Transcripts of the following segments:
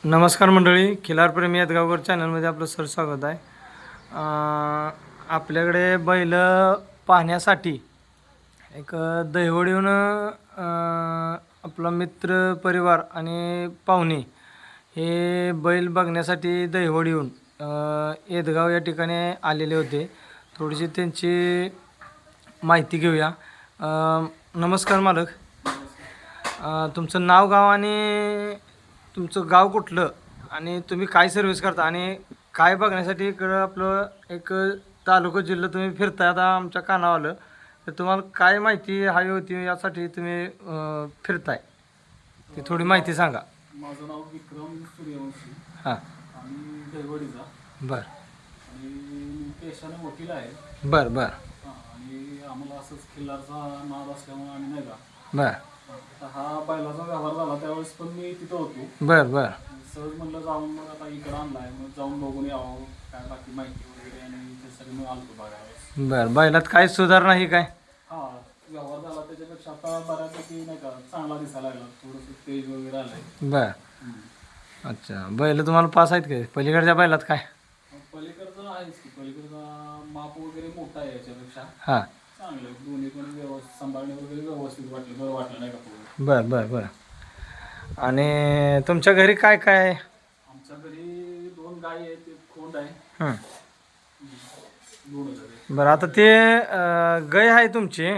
नमस्कार मंडळी, खिलारप्रेमी यादगावकर चॅनलमध्ये आपलं सर स्वागत आहे. आपल्याकडे बैल पाहण्यासाठी एक दहिवडीहून आपला मित्र परिवार आणि पाहुणे हे बैल बघण्यासाठी दहिवडीहून येदगाव या ठिकाणी आलेले होते. थोडीशी त्यांची माहिती घेऊया. नमस्कार मालक, तुमचं नाव गाव आणि तुमचं गाव कुठलं आणि तुम्ही काय सर्व्हिस करता आणि काय बघण्यासाठी इकडं आपलं एक तालुका जिल्हा तुम्ही फिरताय, आता आमच्या कानावर आलं तर तुम्हाला काय माहिती हवी होती यासाठी तुम्ही फिरताय ती थोडी माहिती सांगा. माझं नाव विक्रम सूर्यवंशी. हां. आणि दहिवडीचा. बरं आणि मी पेशाने वकील आहे. बरं बरं आणि आम्हाला असंच खिल्लारचा नाद असल्यामुळे आम्ही नाही का बरं आता हा बैलाचा व्यवहार झाला त्यावेळेस पण मी तिथं होतो. बरं बरं सहज म्हणलं जाऊन मग आता इकडं आणलाय, मग जाऊन बघून यावं काय बाकी माहिती वगैरे, आणि त्यासाठी मग आलतो बघायला. बरं बैलात काय सुधारणा ही काय? हा, व्यवहार झाला त्याच्यापेक्षा आता बऱ्यापैकी नाही का चांगला दिसायला लागला, थोडंसं तेज वगैरे आलंय. बरं. अच्छा, बैल तुम्हाला पास आहेत का? पलीकडच्या बैलात काय? पलीकडचं आहेच की, पलीकडचा माप वगैरे मोठा आहे याच्यापेक्षा. हां. चांगलं दोन्ही पण व्यवस्थित सांभाळणे वगैरे व्यवस्थित वाटलं, बरं वाटलं नाही का पूर्ण. बरं बरं बरं. आणि तुमच्या घरी काय काय आहे? आमच्या घरी 2 गायी आहेत, एक खोंड आहे. हं. 2 हजार. बरं, आता ते गाय आहे तुमची,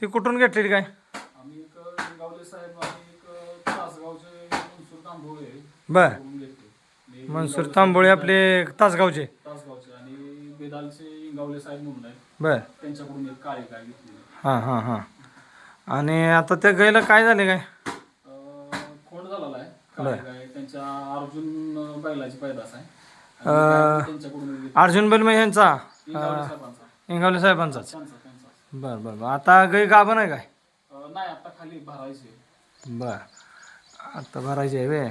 ती कुठून घेतली काय? आम्ही एक लिंगावले साहेब आणि एक तासगावचे मनसूर तांबोळे बरं. करून घेतले. मनसूर तांबोळे आपले तासगावचे. तासगावचे आणि बेदालचे इंगावले साहेब म्हणून आहेत, बरं. त्यांच्याकडून एक काळी गाय घेतली. हां हां हां. आणि आता त्या गायला काय झाले काय? खोंड झालेला आहे काळी गाय, त्यांच्या अर्जुन बैलाची पैदास आहे. त्यांच्याकडून घेतली. अर्जुन बैल म्हणजे ह्यांचा इंगावले साहेबांचा. इंगावले साहेबांचाच. त्यांचा त्यांचा. बरं बरं बरं. आता गाय गाभण आहे काय? नाही, आता खाली भरायचे. बरं, आता भरायची आहे वे.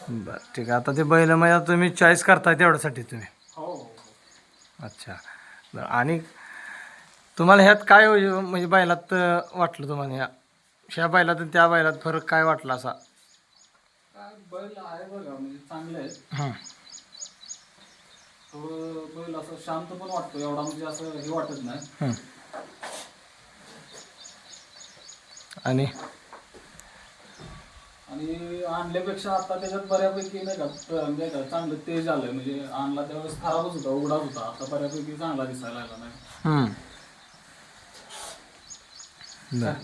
बरं ठीक आहे. आता ते बैल म्हणजे आता तुम्ही चॉईस करताय तेवढ्यासाठी तुम्ही. हो हो. अच्छा. बरं, आणि तुम्हाला ह्यात काय म्हणजे बैलात वाटलं तुम्हाला, ह्या बैलात आणि त्या बैलात फरक काय वाटला असा? काय बैल आहे बघा, म्हणजे चांगले आहेत. हां. थोडं बैल असं शांत पण वाटतो, एवढा म्हणजे असं हे वाटत नाही. हं. आणि आणि आणल्यापेक्षा आता त्याच्यात बऱ्यापैकी नाही का म्हणजे का चांगलं तेज आलंय, म्हणजे आणला त्यावेळेस खराबच होता, उघडाच होता, आता बऱ्यापैकी चांगला दिसायला लागला नाही. हं. बरं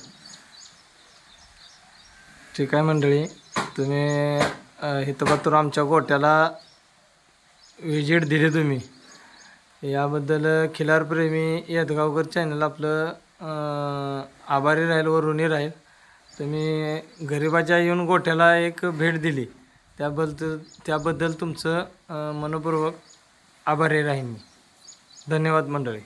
ठीक आहे मंडळी, तुम्ही इथं पात्र आमच्या गोट्याला विजिट दिली तुम्ही, याबद्दल खिलारप्रेमी यादगावकर चॅनल आपलं आभारी राहील व ऋणी राहील. तुम्ही गरिबाच्या येऊन गोट्याला एक भेट दिली त्याबद्दल तुमचं मनपूर्वक आभारी राहीन मी. धन्यवाद मंडळी.